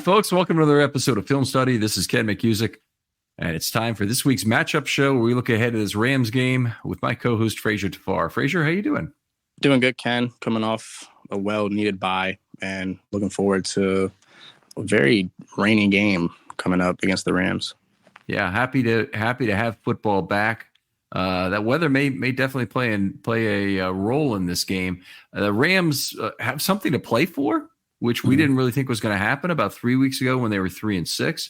folks. Welcome to another episode of Film Study. This is Ken McCusick, and it's time for this week's matchup show where we look ahead at this Rams game with my co-host, Frazier Tafar. Frazier, how you doing? Doing good, Ken. Coming off a well-needed bye and looking forward to a very rainy game coming up against the Rams. Yeah, happy to have football back. That weather may definitely play a role in this game. The Rams have something to play for, which we didn't really think was going to happen about 3 weeks ago when they were 3-6.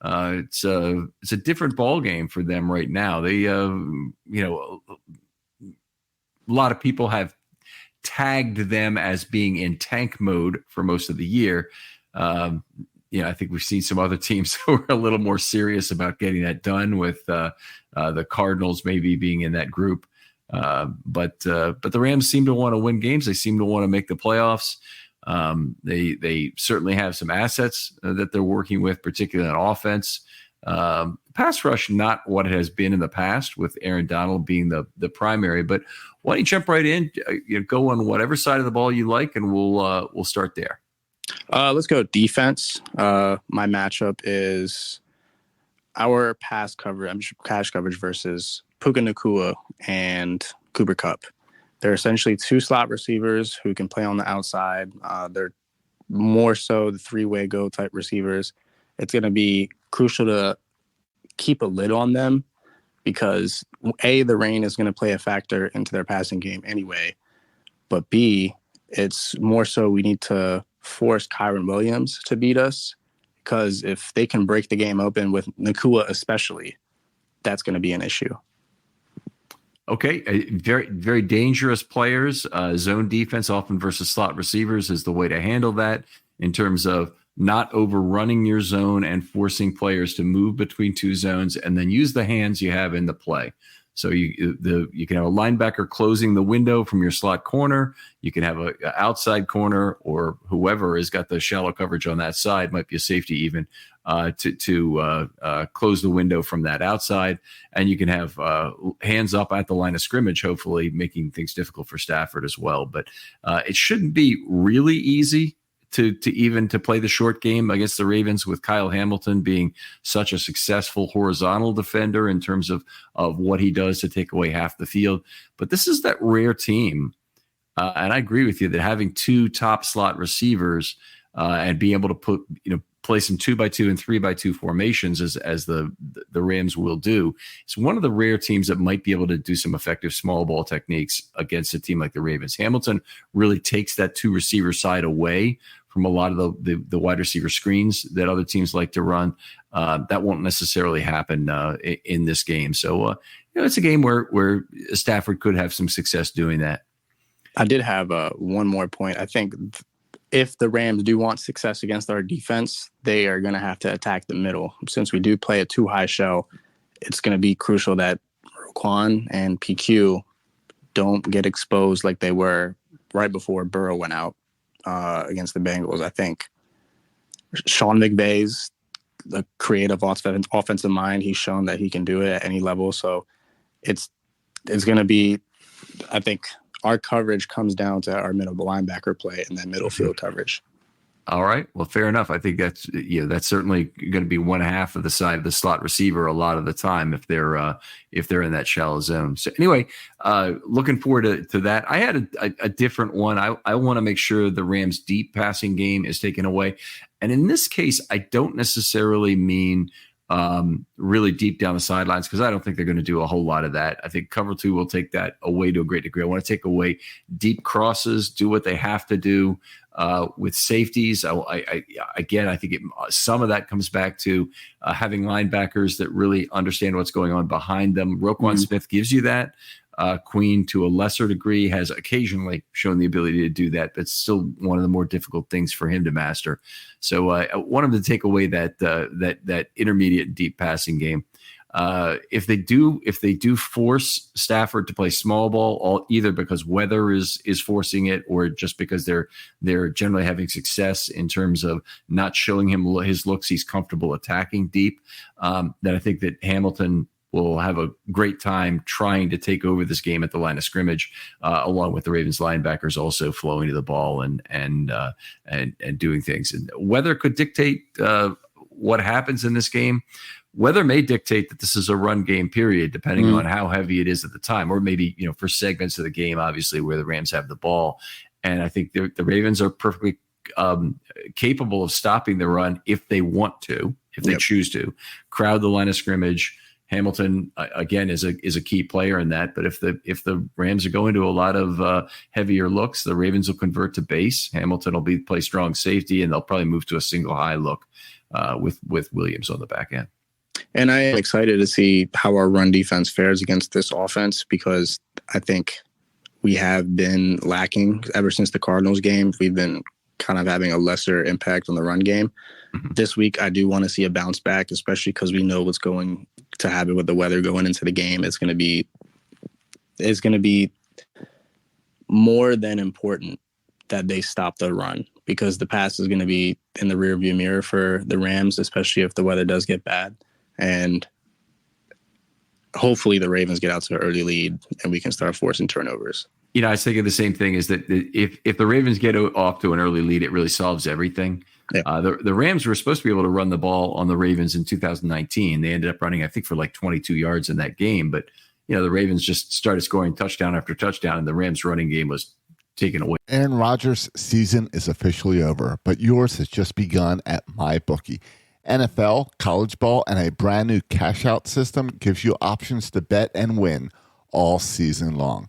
It's a different ball game for them right now. They, a lot of people have tagged them as being in tank mode for most of the year. I think we've seen some other teams who are a little more serious about getting that done, with the Cardinals maybe being in that group. But the Rams seem to want to win games. They seem to want to make the playoffs. They certainly have some assets that they're working with, particularly on offense. Pass rush, not what it has been in the past, with Aaron Donald being the primary. But why don't you jump right in? Go on whatever side of the ball you like, and we'll start there. Let's go defense. My matchup is our pass coverage versus Puka Nacua and Cooper Kupp. They're essentially two slot receivers who can play on the outside. They're more so the three-way go type receivers. It's going to be crucial to keep a lid on them because, A, the rain is going to play a factor into their passing game anyway. But B, it's more so we need to force Kyron Williams to beat us, because if they can break the game open with Nacua especially, that's going to be an issue. Okay, very, very dangerous players. Zone defense often versus slot receivers is the way to handle that, in terms of not overrunning your zone and forcing players to move between two zones, and then use the hands you have in the play. So you can have a linebacker closing the window from your slot corner. You can have a outside corner, or whoever has got the shallow coverage on that side, might be a safety even, to close the window from that outside. And you can have hands up at the line of scrimmage, hopefully making things difficult for Stafford as well. But it shouldn't be really easy to play the short game against the Ravens, with Kyle Hamilton being such a successful horizontal defender in terms of what he does to take away half the field. But this is that rare team. And I agree with you that having two top slot receivers and being able to play some 2x2 and 3x2 formations as the Rams will do, it's one of the rare teams that might be able to do some effective small ball techniques against a team like the Ravens. Hamilton really takes that two receiver side away from a lot of the wide receiver screens that other teams like to run. That won't necessarily happen in this game. So it's a game where Stafford could have some success doing that. I did have one more point. I think if the Rams do want success against our defense, they are going to have to attack the middle. Since we do play a too high shell, it's going to be crucial that Roquan and PQ don't get exposed like they were right before Burrow went out against the Bengals. I think Sean McVay's the creative offensive mind. He's shown that he can do it at any level. So it's going to be, I think, our coverage comes down to our middle linebacker play and then middle field coverage. All right. Well, fair enough. I think that's certainly going to be one half of the side of the slot receiver a lot of the time if they're in that shallow zone. So anyway, looking forward to that. I had a different one. I want to make sure the Rams' deep passing game is taken away. And in this case, I don't necessarily mean really deep down the sidelines, because I don't think they're going to do a whole lot of that. I think cover two will take that away to a great degree. I want to take away deep crosses, do what they have to do with safeties. I think some of that comes back to having linebackers that really understand what's going on behind them. Roquan Smith gives you that. Queen, to a lesser degree, has occasionally shown the ability to do that, but it's still one of the more difficult things for him to master. So I want him to take away that intermediate deep passing game. If they do force Stafford to play small ball, either because weather is forcing it, or just because they're generally having success in terms of not showing him his looks he's comfortable attacking deep, then I think that Hamilton will have a great time trying to take over this game at the line of scrimmage, along with the Ravens linebackers also flowing to the ball and doing things. And weather could dictate what happens in this game. Weather may dictate that this is a run game period, depending on how heavy it is at the time, or maybe, for segments of the game, obviously, where the Rams have the ball. And I think the Ravens are perfectly capable of stopping the run if they want to, if they choose to. Crowd the line of scrimmage. Hamilton, again, is a key player in that. But if the Rams are going to a lot of heavier looks, the Ravens will convert to base. Hamilton will play strong safety, and they'll probably move to a single high look with Williams on the back end. And I am excited to see how our run defense fares against this offense, because I think we have been lacking ever since the Cardinals game. We've been kind of having a lesser impact on the run game. This week, I do want to see a bounce back, especially because we know what's going to happen with the weather going into the game. It's going to be more than important that they stop the run, because the pass is going to be in the rearview mirror for the Rams, especially if the weather does get bad. And hopefully the Ravens get out to an early lead and we can start forcing turnovers. I was thinking the same thing, is that if the Ravens get off to an early lead, it really solves everything. Yeah. The Rams were supposed to be able to run the ball on the Ravens in 2019. They ended up running, I think, for like 22 yards in that game. But, the Ravens just started scoring touchdown after touchdown, and the Rams running game was taken away. Aaron Rodgers' season is officially over, but yours has just begun at MyBookie. NFL, college ball, and a brand new cash-out system gives you options to bet and win all season long.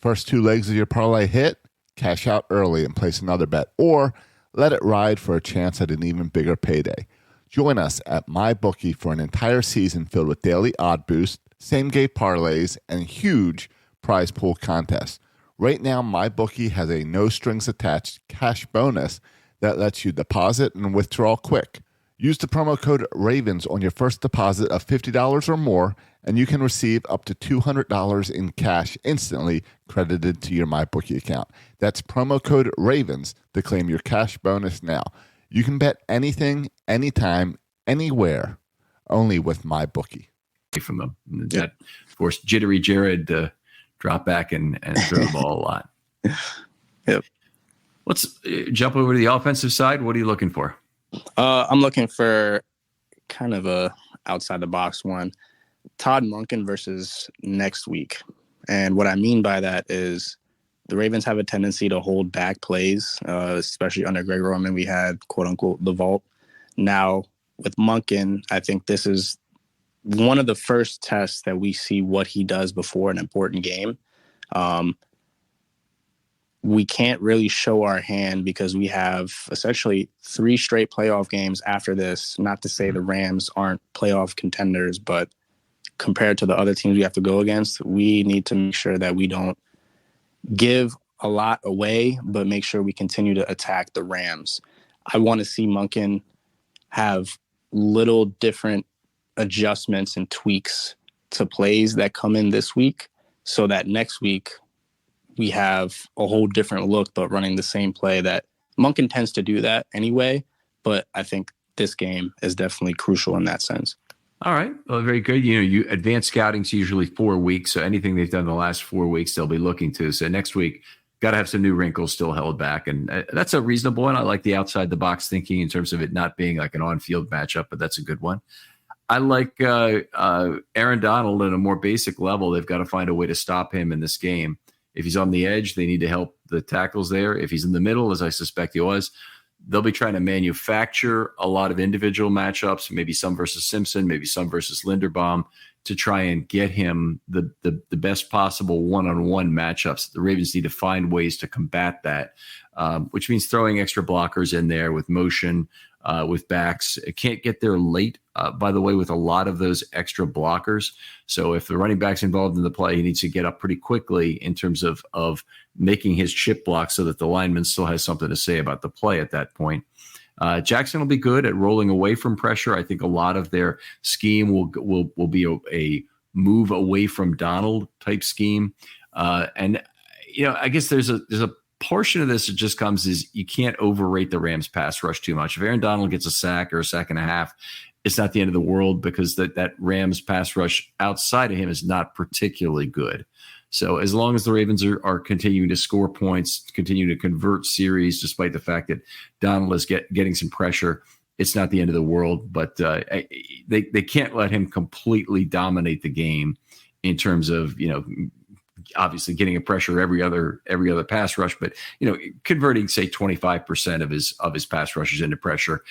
First two legs of your parlay hit, cash out early and place another bet, or let it ride for a chance at an even bigger payday. Join us at MyBookie for an entire season filled with daily odd boost, same-game parlays, and huge prize pool contests. Right now, MyBookie has a no-strings-attached cash bonus that lets you deposit and withdraw quick. Use the promo code RAVENS on your first deposit of $50 or more, and you can receive up to $200 in cash instantly credited to your MyBookie account. That's promo code RAVENS to claim your cash bonus now. You can bet anything, anytime, anywhere, only with MyBookie. From them. That forced Jittery Jared to drop back and throw the ball a lot. Yep. Let's jump over to the offensive side. What are you looking for? I'm looking for kind of a outside the box one. Todd Monken versus next week. And what I mean by that is the Ravens have a tendency to hold back plays, especially under Greg Roman. We had, quote unquote, the vault. Now, with Monken, I think this is one of the first tests that we see what he does before an important game. We can't really show our hand because we have essentially 3 straight playoff games after this. Not to say the Rams aren't playoff contenders, but compared to the other teams we have to go against, we need to make sure that we don't give a lot away, but make sure we continue to attack the Rams. I want to see Monken have little different adjustments and tweaks to plays that come in this week, so that next week we have a whole different look, but running the same play. That Monken tends to do that anyway, but I think this game is definitely crucial in that sense. All right. Well, very good. Advanced scouting is usually 4 weeks. So anything they've done the last 4 weeks, they'll be looking to. So next week, got to have some new wrinkles still held back. And that's a reasonable one. I like the outside the box thinking in terms of it not being like an on-field matchup, but that's a good one. I like Aaron Donald at a more basic level. They've got to find a way to stop him in this game. If he's on the edge, they need to help the tackles there. If he's in the middle, as I suspect he was, they'll be trying to manufacture a lot of individual matchups, maybe some versus Simpson, maybe some versus Linderbaum, to try and get him the best possible one-on-one matchups. The Ravens need to find ways to combat that, which means throwing extra blockers in there with motion, with backs. It can't get there late, by the way, with a lot of those extra blockers. So if the running back's involved in the play, he needs to get up pretty quickly in terms of making his chip block so that the lineman still has something to say about the play at that point. Jackson will be good at rolling away from pressure. I think a lot of their scheme will be a move away from Donald type scheme. And I guess there's a portion of this that just comes is you can't overrate the Rams pass rush too much. If Aaron Donald gets a sack or a sack and a half, it's not the end of the world because that Rams pass rush outside of him is not particularly good. So as long as the Ravens are continuing to score points, continue to convert series, despite the fact that Donald is getting some pressure, it's not the end of the world. But they can't let him completely dominate the game in terms of, obviously getting a pressure every other pass rush, but converting say 25% of his pass rushes into pressure.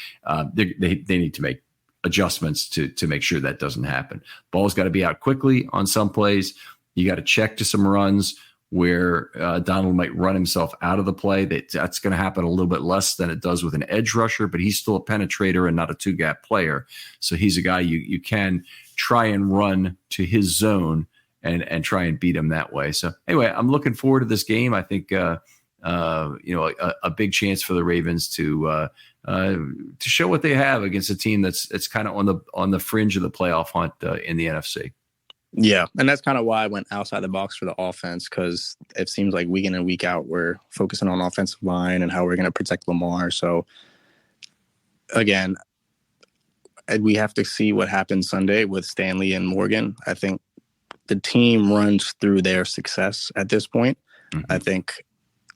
They need to make adjustments to make sure that doesn't happen. Ball's got to be out quickly on some plays. You got to check to some runs where Donald might run himself out of the play. That's going to happen a little bit less than it does with an edge rusher, but he's still a penetrator and not a two-gap player. So he's a guy you can try and run to his zone and try and beat him that way. So anyway, I'm looking forward to this game. I think a big chance for the Ravens to show what they have against a team that's kind of on the fringe of the playoff hunt in the NFC. Yeah, and that's kind of why I went outside the box for the offense, because it seems like week in and week out we're focusing on offensive line and how we're going to protect Lamar. So, again, we have to see what happens Sunday with Stanley and Morgan. I think the team runs through their success at this point. Mm-hmm. I think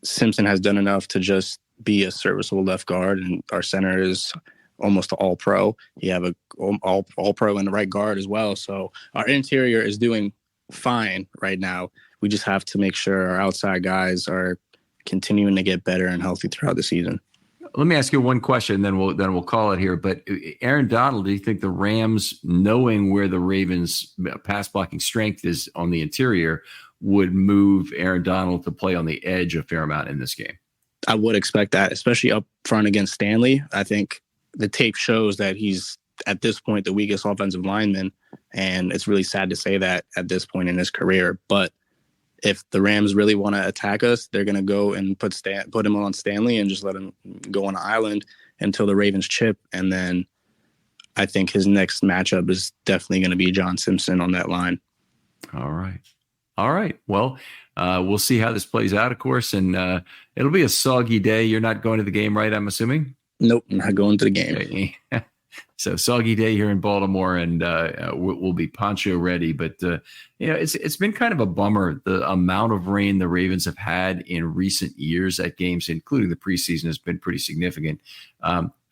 Simpson has done enough to just be a serviceable left guard, and our center is almost an all-pro. You have a all-pro in the right guard as well. So our interior is doing fine right now. We just have to make sure our outside guys are continuing to get better and healthy throughout the season. Let me ask you one question, then we'll call it here. But Aaron Donald, do you think the Rams, knowing where the Ravens' pass blocking strength is on the interior, would move Aaron Donald to play on the edge a fair amount in this game? I would expect that, especially up front against Stanley. I think the tape shows that he's, at this point, the weakest offensive lineman, and it's really sad to say that at this point in his career. But if the Rams really want to attack us, they're going to go and put him on Stanley and just let him go on an island until the Ravens chip. And then I think his next matchup is definitely going to be John Simpson on that line. All right. Well, we'll see how this plays out, of course, and it'll be a soggy day. You're not going to the game, right? I'm assuming? Nope, I'm not going to the game. So soggy day here in Baltimore, and we'll be poncho ready. But it's been kind of a bummer, the amount of rain the Ravens have had in recent years at games, including the preseason, has been pretty significant.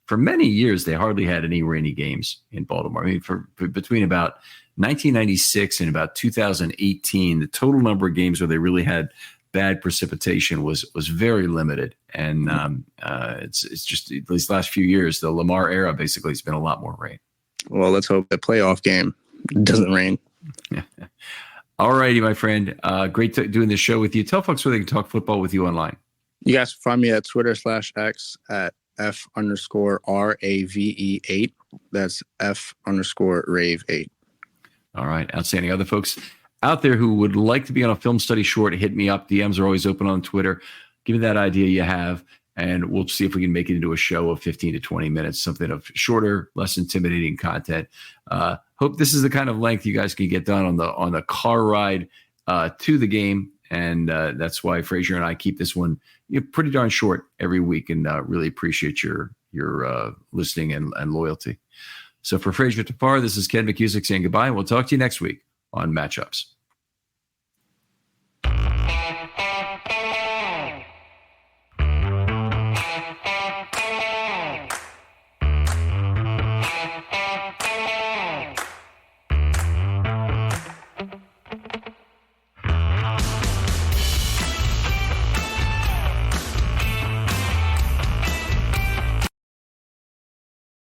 For many years, they hardly had any rainy games in Baltimore. I mean, for between about 1996 and about 2018, the total number of games where they really had bad precipitation was very limited. And it's just these last few years, the Lamar era, basically, it's been a lot more rain. Well, let's hope the playoff game doesn't rain. All righty, my friend. Great doing this show with you. Tell folks where they can talk football with you online. You guys can find me at Twitter/X at F_RAVE8. That's F_Rave8. All right. Outstanding. Other folks out there who would like to be on a film study short, hit me up. DMs are always open on Twitter. Give me that idea you have, and we'll see if we can make it into a show of 15 to 20 minutes, something of shorter, less intimidating content. Hope this is the kind of length you guys can get done on the car ride to the game. And that's why Frazier and I keep this one pretty darn short every week, and really appreciate your listening and loyalty. So for Frazier Tafar, this is Ken McCusick saying goodbye, and we'll talk to you next week on Matchups.